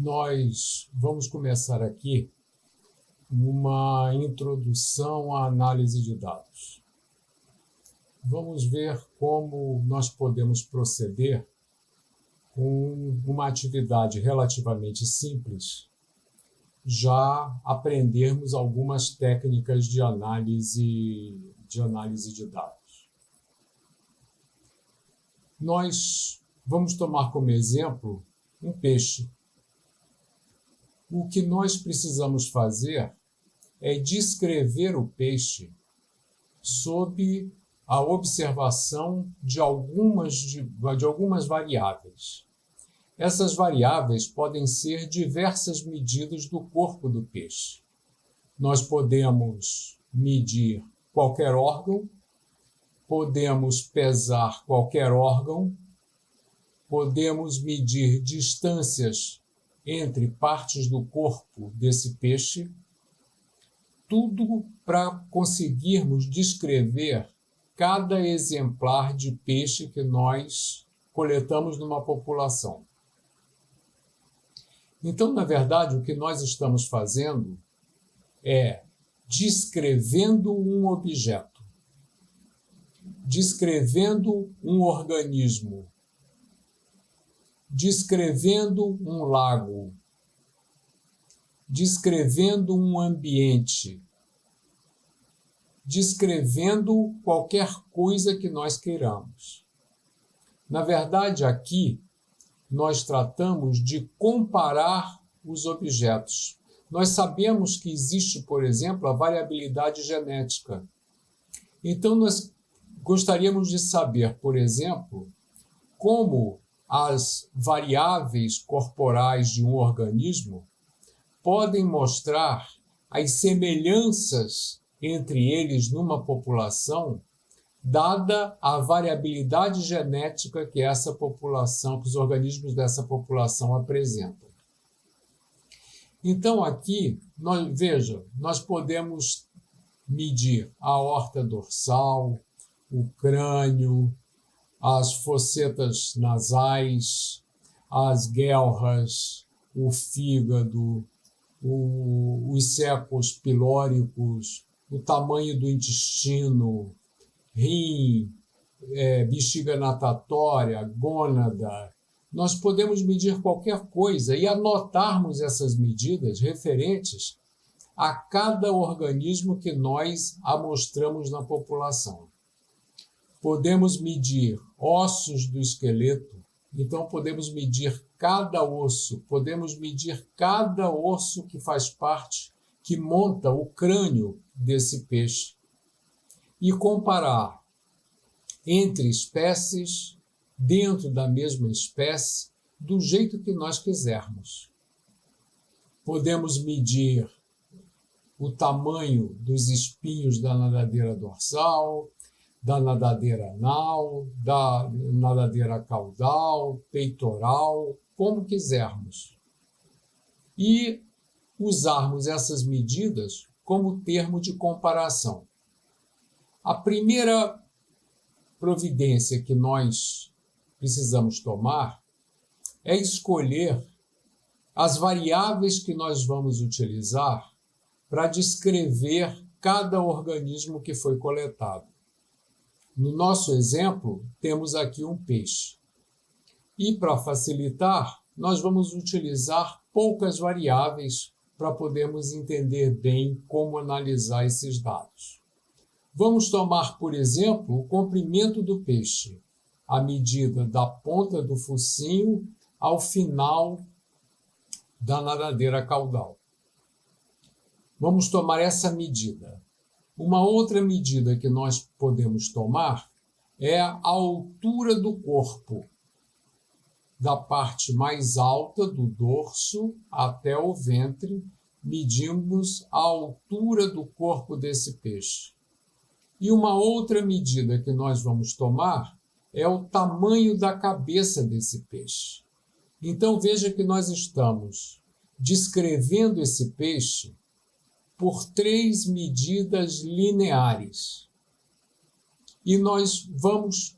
Nós vamos começar aqui uma introdução à análise de dados. Vamos ver como nós podemos proceder com uma atividade relativamente simples, já aprendermos algumas técnicas de análise de dados. Nós vamos tomar como exemplo um peixe. O que nós precisamos fazer é descrever o peixe sob a observação de algumas variáveis. Essas variáveis podem ser diversas medidas do corpo do peixe. Nós podemos medir qualquer órgão, podemos pesar qualquer órgão, podemos medir distâncias entre partes do corpo desse peixe, tudo para conseguirmos descrever cada exemplar de peixe que nós coletamos numa população. Então, na verdade, o que nós estamos fazendo é descrevendo um objeto, descrevendo um organismo, descrevendo um lago, descrevendo um ambiente, descrevendo qualquer coisa que nós queiramos. Na verdade, aqui, nós tratamos de comparar os objetos. Nós sabemos que existe, por exemplo, a variabilidade genética. Então, nós gostaríamos de saber, por exemplo, como as variáveis corporais de um organismo podem mostrar as semelhanças entre eles numa população, dada a variabilidade genética que essa população, que os organismos dessa população apresentam. Então, aqui, nós podemos medir a aorta dorsal, o crânio, as fossetas nasais, as guelras, o fígado, os secos pilóricos, o tamanho do intestino, rim, bexiga natatória, gônada. Nós podemos medir qualquer coisa e anotarmos essas medidas referentes a cada organismo que nós amostramos na população. Podemos medir ossos do esqueleto, então podemos medir cada osso que faz parte, que monta o crânio desse peixe, e comparar entre espécies, dentro da mesma espécie, do jeito que nós quisermos. Podemos medir o tamanho dos espinhos da nadadeira dorsal, da nadadeira anal, da nadadeira caudal, peitoral, como quisermos. E usarmos essas medidas como termo de comparação. A primeira providência que nós precisamos tomar é escolher as variáveis que nós vamos utilizar para descrever cada organismo que foi coletado. No nosso exemplo, temos aqui um peixe. E, para facilitar, nós vamos utilizar poucas variáveis para podermos entender bem como analisar esses dados. Vamos tomar, por exemplo, o comprimento do peixe, a medida da ponta do focinho ao final da nadadeira caudal. Vamos tomar essa medida. Uma outra medida que nós podemos tomar é a altura do corpo, da parte mais alta do dorso até o ventre, medimos a altura do corpo desse peixe. E uma outra medida que nós vamos tomar é o tamanho da cabeça desse peixe. Então veja que nós estamos descrevendo esse peixe por 3 medidas lineares. E nós vamos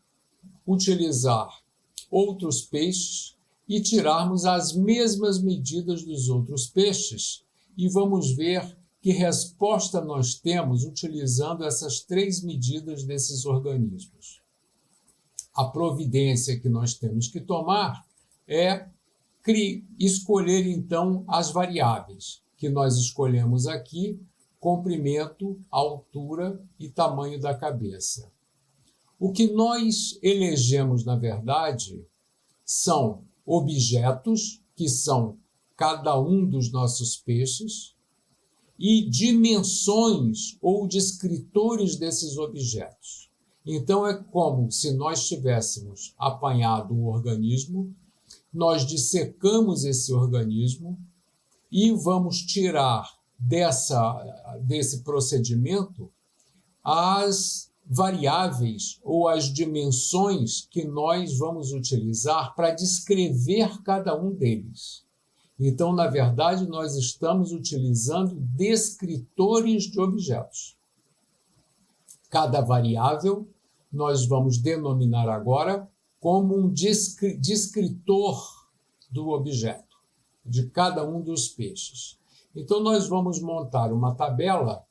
utilizar outros peixes e tirarmos as mesmas medidas dos outros peixes e vamos ver que resposta nós temos utilizando essas 3 medidas desses organismos. A providência que nós temos que tomar é escolher, então, as variáveis que nós escolhemos aqui: comprimento, altura e tamanho da cabeça. O que nós elegemos, na verdade, são objetos, que são cada um dos nossos peixes, e dimensões ou descritores desses objetos. Então, é como se nós tivéssemos apanhado um organismo, nós dissecamos esse organismo e vamos tirar desse procedimento as variáveis ou as dimensões que nós vamos utilizar para descrever cada um deles. Então, na verdade, nós estamos utilizando descritores de objetos. Cada variável nós vamos denominar agora como um descritor do objeto, de cada um dos peixes. Então, nós vamos montar uma tabela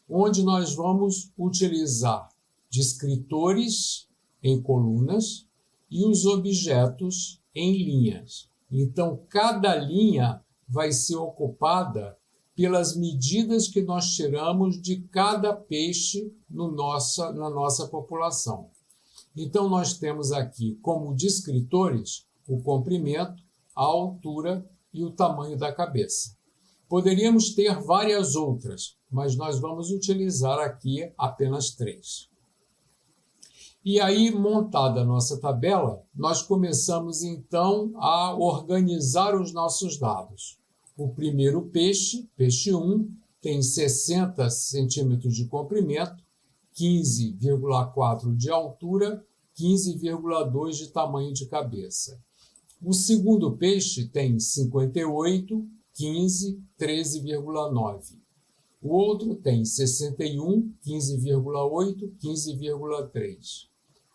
onde nós vamos utilizar descritores em colunas e os objetos em linhas. Então, cada linha vai ser ocupada pelas medidas que nós tiramos de cada peixe na nossa população. Então, nós temos aqui como descritores o comprimento, a altura e o tamanho da cabeça. Poderíamos ter várias outras, mas nós vamos utilizar aqui apenas 3. E aí, montada a nossa tabela, nós começamos então a organizar os nossos dados. O primeiro peixe, peixe 1, tem 60 centímetros de comprimento, 15,4 de altura, 15,2 de tamanho de cabeça. O segundo peixe tem 58, 15, 13,9. O outro tem 61, 15,8, 15,3.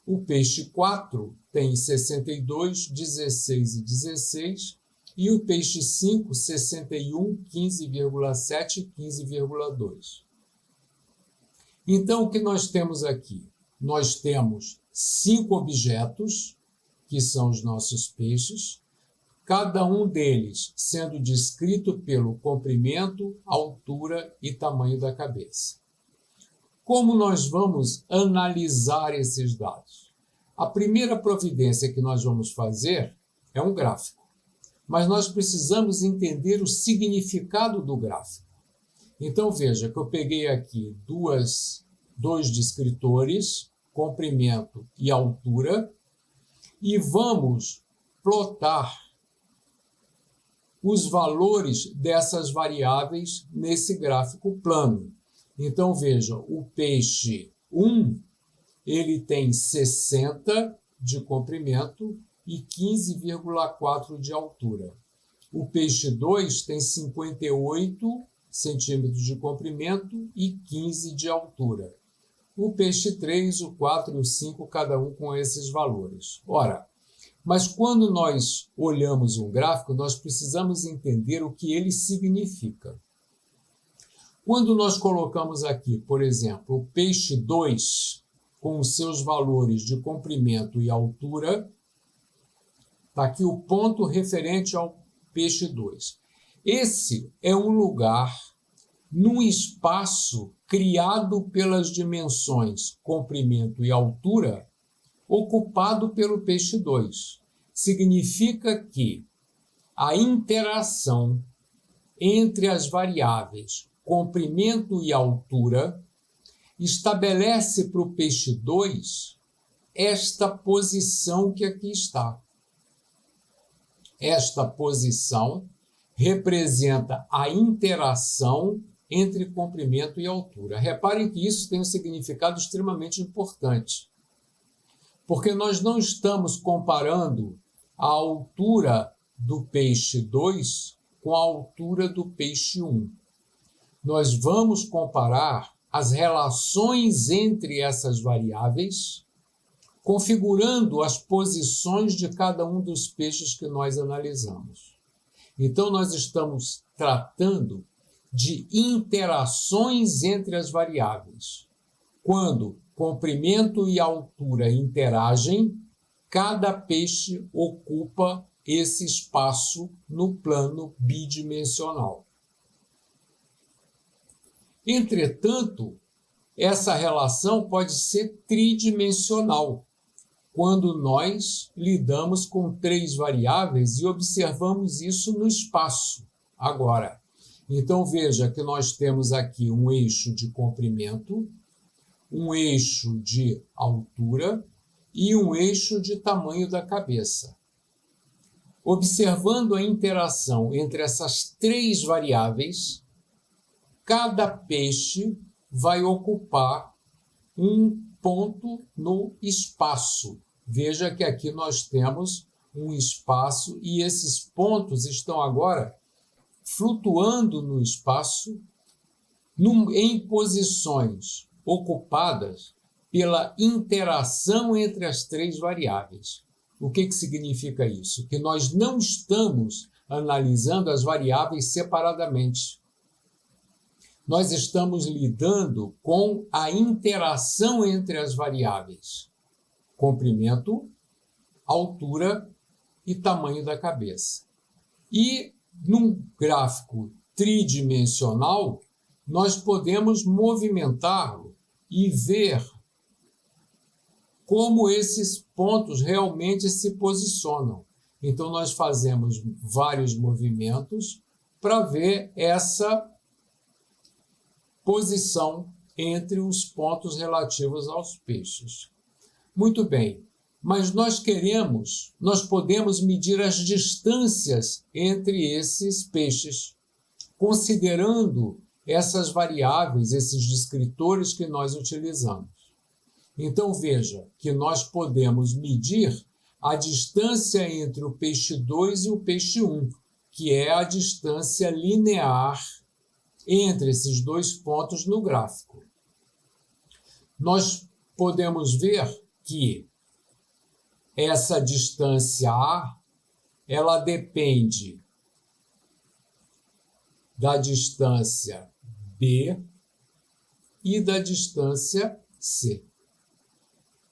O peixe 4 tem 62, 16 e 16. E o peixe 5, 61, 15,7 e 15,2. Então, o que nós temos aqui? Nós temos 5 objetos, que são os nossos peixes, cada um deles sendo descrito pelo comprimento, altura e tamanho da cabeça. Como nós vamos analisar esses dados? A primeira providência que nós vamos fazer é um gráfico. Mas nós precisamos entender o significado do gráfico. Então, veja que eu peguei aqui dois descritores, comprimento e altura, e vamos plotar os valores dessas variáveis nesse gráfico plano. Então, veja, o peixe 1, ele tem 60 de comprimento e 15,4 de altura. O peixe 2 tem 58 centímetros de comprimento e 15 de altura. O peixe 3, o 4 e o 5, cada um com esses valores. Ora, mas quando nós olhamos um gráfico, nós precisamos entender o que ele significa. Quando nós colocamos aqui, por exemplo, o peixe 2, com os seus valores de comprimento e altura, está aqui o ponto referente ao peixe 2. Esse é um lugar num espaço criado pelas dimensões comprimento e altura, ocupado pelo peixe 2. Significa que a interação entre as variáveis comprimento e altura estabelece para o peixe 2 esta posição que aqui está. Esta posição representa a interação entre comprimento e altura. Reparem que isso tem um significado extremamente importante, porque nós não estamos comparando a altura do peixe 2 com a altura do peixe 1. Nós vamos comparar as relações entre essas variáveis configurando as posições de cada um dos peixes que nós analisamos. Então, nós estamos tratando de interações entre as variáveis. Quando comprimento e altura interagem, cada peixe ocupa esse espaço no plano bidimensional. Entretanto, essa relação pode ser tridimensional, quando nós lidamos com 3 variáveis e observamos isso no espaço. Agora, então veja que nós temos aqui um eixo de comprimento, um eixo de altura e um eixo de tamanho da cabeça. Observando a interação entre essas 3 variáveis, cada peixe vai ocupar um ponto no espaço. Veja que aqui nós temos um espaço e esses pontos estão agora flutuando no espaço em posições ocupadas pela interação entre as 3 variáveis. O que significa isso? Que nós não estamos analisando as variáveis separadamente. Nós estamos lidando com a interação entre as variáveis: comprimento, altura e tamanho da cabeça. E num gráfico tridimensional, nós podemos movimentá-lo e ver como esses pontos realmente se posicionam. Então, nós fazemos vários movimentos para ver essa posição entre os pontos relativos aos peixes. Muito bem, mas nós podemos medir as distâncias entre esses peixes, considerando essas variáveis, esses descritores que nós utilizamos. Então, veja que nós podemos medir a distância entre o peixe 2 e o peixe 1, que é a distância linear entre esses 2 pontos no gráfico. Nós podemos ver que essa distância A, ela depende da distância B e da distância C.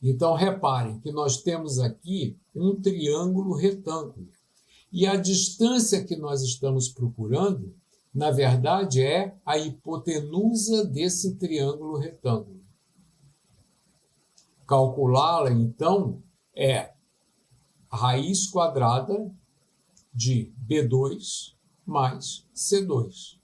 Então, reparem que nós temos aqui um triângulo retângulo. E a distância que nós estamos procurando, na verdade, é a hipotenusa desse triângulo retângulo. Calculá-la, então, é a raiz quadrada de B2 mais C2.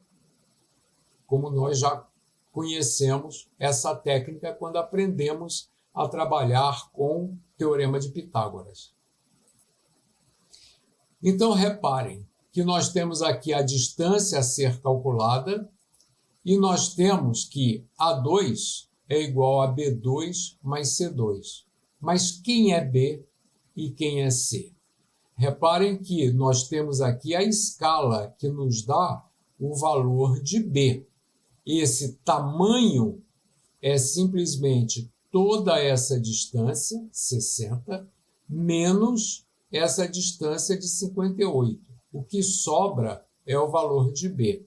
Como nós já conhecemos essa técnica quando aprendemos a trabalhar com o Teorema de Pitágoras. Então, reparem que nós temos aqui a distância a ser calculada e nós temos que A2 é igual a B2 mais C2. Mas quem é B e quem é C? Reparem que nós temos aqui a escala que nos dá o valor de B. Esse tamanho é simplesmente toda essa distância, 60, menos essa distância de 58. O que sobra é o valor de B.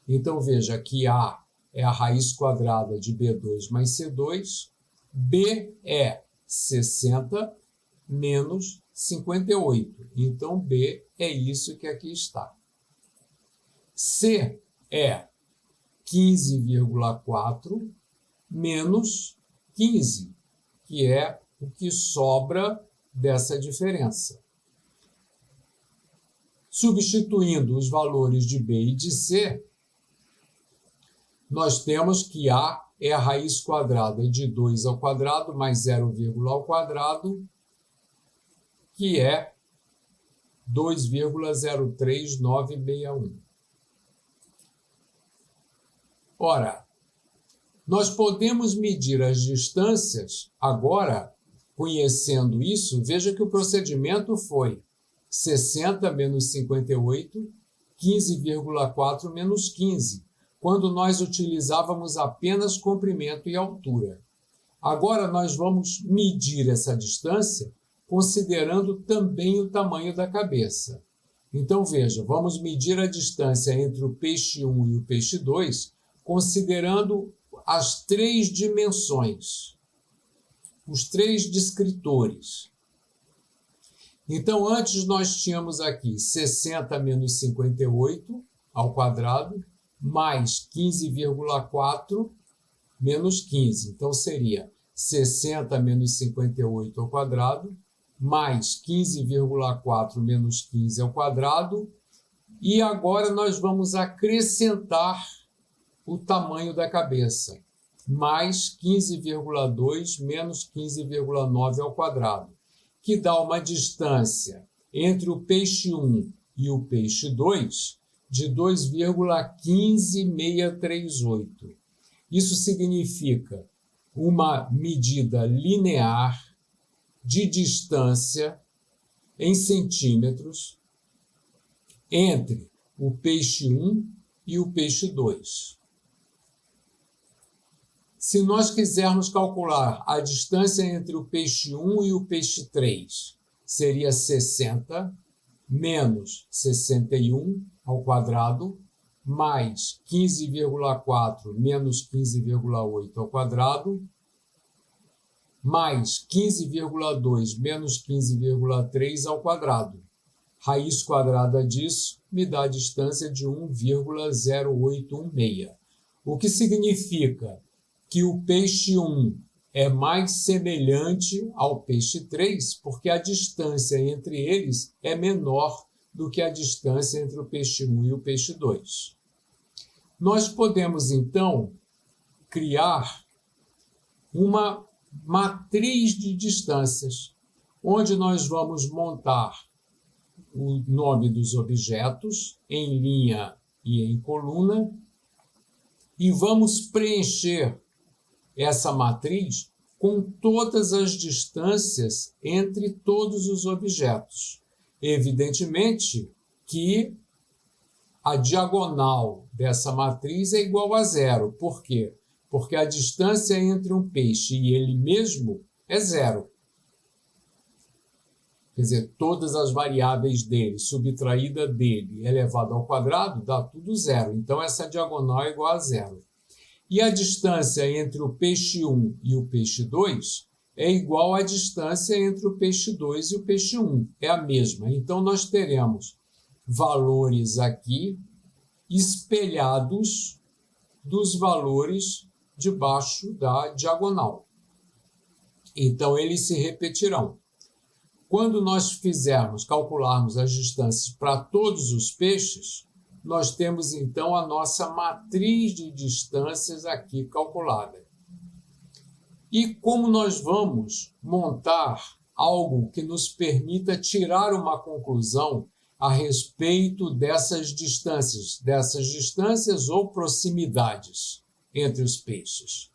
Então, veja que A é a raiz quadrada de B2 mais C2, B é 60 menos 58. Então, B é isso que aqui está. C é 15,4 menos 15, que é o que sobra dessa diferença. Substituindo os valores de B e de C, nós temos que A é a raiz quadrada de 2 ao quadrado mais 0, ao quadrado, que é 2,03961. Ora, nós podemos medir as distâncias agora, conhecendo isso. Veja que o procedimento foi 60 menos 58, 15,4 menos 15, quando nós utilizávamos apenas comprimento e altura. Agora nós vamos medir essa distância considerando também o tamanho da cabeça. Então, veja, vamos medir a distância entre o peixe 1 e o peixe 2, considerando as 3 dimensões, os 3 descritores. Então, antes nós tínhamos aqui 60 menos 58 ao quadrado, mais 15,4 menos 15. Então, seria 60 menos 58 ao quadrado, mais 15,4 menos 15 ao quadrado. E agora nós vamos acrescentar o tamanho da cabeça, mais 15,2 menos 15,9 ao quadrado, que dá uma distância entre o peixe 1 e o peixe 2 de 2,15638. Isso significa uma medida linear de distância em centímetros entre o peixe 1 e o peixe 2. Se nós quisermos calcular a distância entre o peixe 1 e o peixe 3, seria 60 menos 61 ao quadrado, mais 15,4 menos 15,8 ao quadrado, mais 15,2 menos 15,3 ao quadrado. Raiz quadrada disso me dá a distância de 1,0816. O que significa que o peixe 1 é mais semelhante ao peixe 3, porque a distância entre eles é menor do que a distância entre o peixe 1 e o peixe 2. Nós podemos, então, criar uma matriz de distâncias, onde nós vamos montar o nome dos objetos em linha e em coluna e vamos preencher essa matriz com todas as distâncias entre todos os objetos. Evidentemente que a diagonal dessa matriz é igual a zero. Por quê? Porque a distância entre um peixe e ele mesmo é zero. Quer dizer, todas as variáveis dele, subtraída dele, elevado ao quadrado, dá tudo zero. Então, essa diagonal é igual a zero. E a distância entre o peixe 1 e o peixe 2 é igual à distância entre o peixe 2 e o peixe 1. É a mesma. Então, nós teremos valores aqui espelhados dos valores debaixo da diagonal. Então, eles se repetirão. Quando nós calcularmos as distâncias para todos os peixes, nós temos, então, a nossa matriz de distâncias aqui calculada. E como nós vamos montar algo que nos permita tirar uma conclusão a respeito dessas distâncias ou proximidades entre os peixes?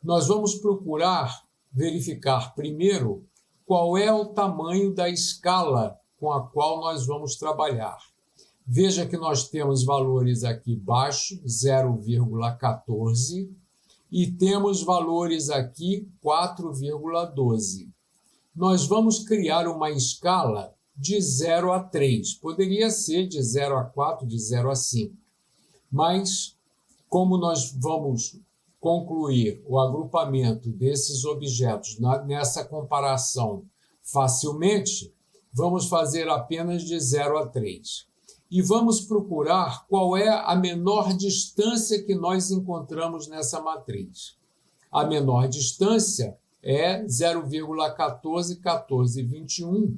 Nós vamos procurar verificar primeiro qual é o tamanho da escala com a qual nós vamos trabalhar. Veja que nós temos valores aqui baixos, 0,14, e temos valores aqui 4,12. Nós vamos criar uma escala de 0 a 3. Poderia ser de 0 a 4, de 0 a 5. Mas, como nós vamos concluir o agrupamento desses objetos nessa comparação facilmente, vamos fazer apenas de 0 a 3. E vamos procurar qual é a menor distância que nós encontramos nessa matriz. A menor distância é 0,141421,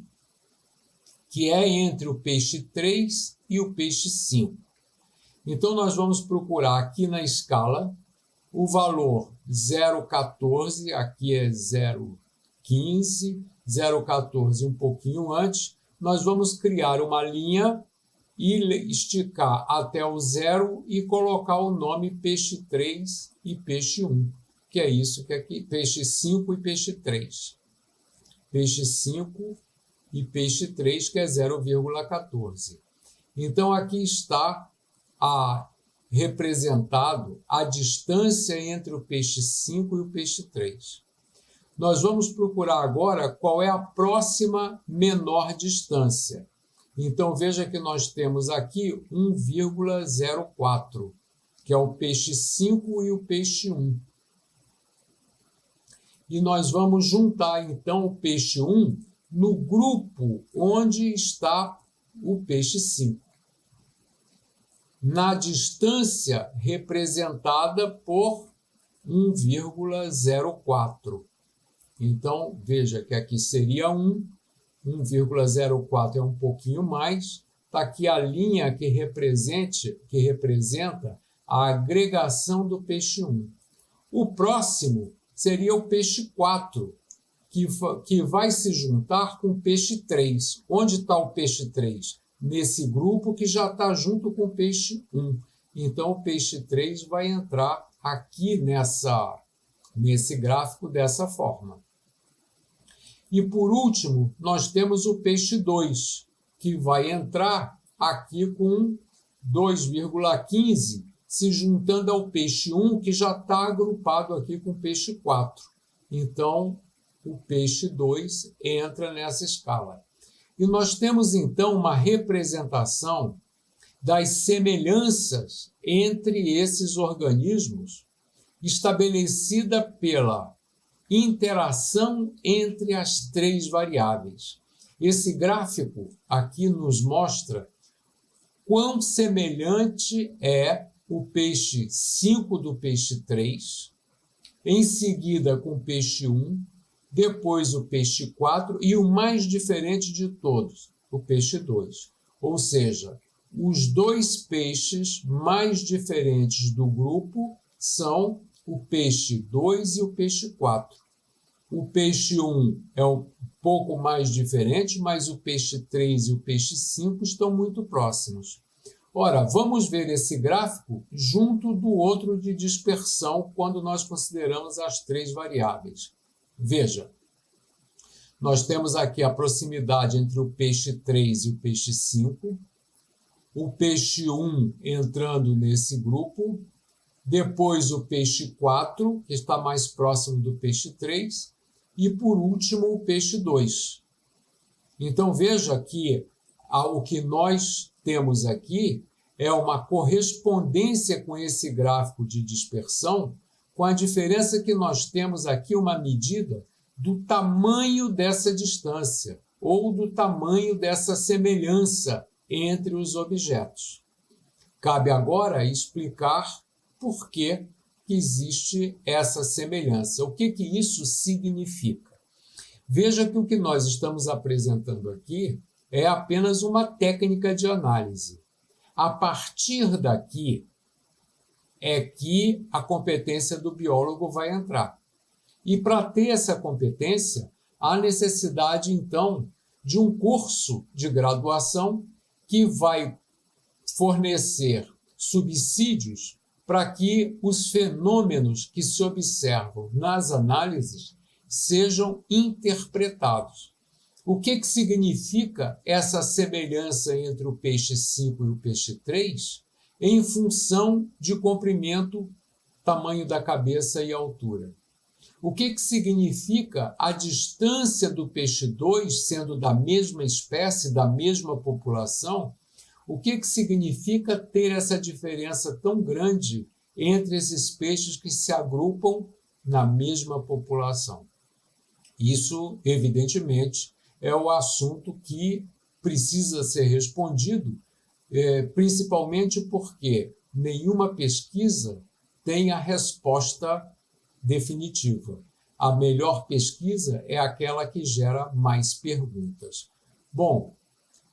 que é entre o peixe 3 e o peixe 5. Então, nós vamos procurar aqui na escala o valor 0,14, aqui é 0,15, 0,14 um pouquinho antes. Nós vamos criar uma linha e esticar até o 0 e colocar o nome peixe 3 e peixe 1, que é isso que aqui, peixe 5 e peixe 3. Peixe 5 e peixe 3, que é 0,14. Então, aqui está representado a distância entre o peixe 5 e o peixe 3. Nós vamos procurar agora qual é a próxima menor distância. Então, veja que nós temos aqui 1,04, que é o peixe 5 e o peixe 1. E nós vamos juntar, então, o peixe 1 no grupo onde está o peixe 5, na distância representada por 1,04. Então, veja que aqui seria 1, 1,04 é um pouquinho mais. Está aqui a linha que representa a agregação do peixe 1. O próximo seria o peixe 4, que vai se juntar com o peixe 3. Onde está o peixe 3? Nesse grupo que já está junto com o peixe 1. Então, o peixe 3 vai entrar aqui nesse gráfico dessa forma. E, por último, nós temos o peixe 2, que vai entrar aqui com 2,15, se juntando ao peixe 1, que já está agrupado aqui com o peixe 4. Então, o peixe 2 entra nessa escala. E nós temos, então, uma representação das semelhanças entre esses organismos, estabelecida pela interação entre as três variáveis. Esse gráfico aqui nos mostra quão semelhante é o peixe 5 do peixe 3, em seguida com o peixe 1, depois o peixe 4 e o mais diferente de todos, o peixe 2. Ou seja, os dois peixes mais diferentes do grupo são o peixe 2 e o peixe 4. O peixe 1 é um pouco mais diferente, mas o peixe 3 e o peixe 5 estão muito próximos. Ora, vamos ver esse gráfico junto do outro de dispersão quando nós consideramos as três variáveis. Veja, nós temos aqui a proximidade entre o peixe 3 e o peixe 5, o peixe 1 entrando nesse grupo, depois o peixe 4, que está mais próximo do peixe 3, e, por último, o peixe 2. Então, veja que o que nós temos aqui é uma correspondência com esse gráfico de dispersão, com a diferença que nós temos aqui uma medida do tamanho dessa distância ou do tamanho dessa semelhança entre os objetos. Cabe agora explicar por que existe essa semelhança. O que isso significa? Veja que o que nós estamos apresentando aqui é apenas uma técnica de análise. A partir daqui é que a competência do biólogo vai entrar. E para ter essa competência, há necessidade, então, de um curso de graduação que vai fornecer subsídios para que os fenômenos que se observam nas análises sejam interpretados. O que significa essa semelhança entre o peixe 5 e o peixe 3 em função de comprimento, tamanho da cabeça e altura? O que significa a distância do peixe 2, sendo da mesma espécie, da mesma população? O que significa ter essa diferença tão grande entre esses peixes que se agrupam na mesma população? Isso, evidentemente, é o assunto que precisa ser respondido, principalmente porque nenhuma pesquisa tem a resposta definitiva. A melhor pesquisa é aquela que gera mais perguntas. Bom,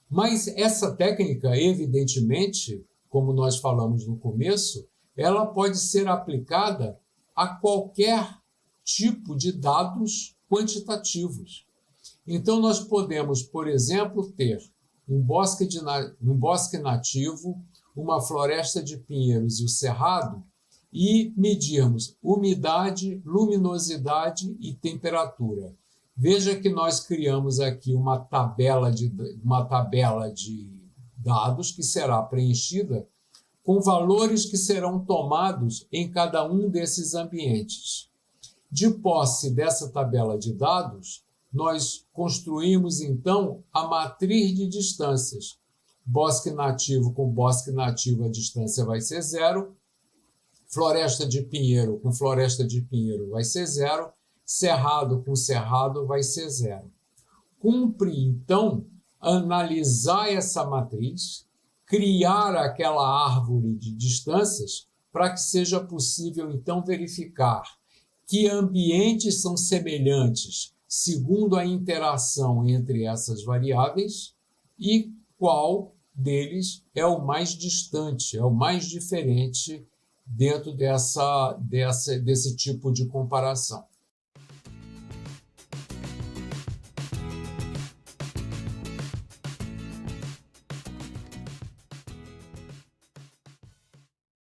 mas essa técnica, evidentemente, como nós falamos no começo, ela pode ser aplicada a qualquer tipo de dados quantitativos. Então, nós podemos, por exemplo, ter um bosque nativo, uma floresta de pinheiros e o cerrado, e medirmos umidade, luminosidade e temperatura. Veja que nós criamos aqui uma tabela de dados que será preenchida com valores que serão tomados em cada um desses ambientes. De posse dessa tabela de dados, nós construímos, então, a matriz de distâncias. Bosque nativo com bosque nativo, a distância vai ser 0. Floresta de pinheiro com floresta de pinheiro vai ser 0. Cerrado com cerrado vai ser 0. Cumpre, então, analisar essa matriz, criar aquela árvore de distâncias para que seja possível, então, verificar que ambientes são semelhantes segundo a interação entre essas variáveis e qual deles é o mais distante, é o mais diferente dentro desse tipo de comparação.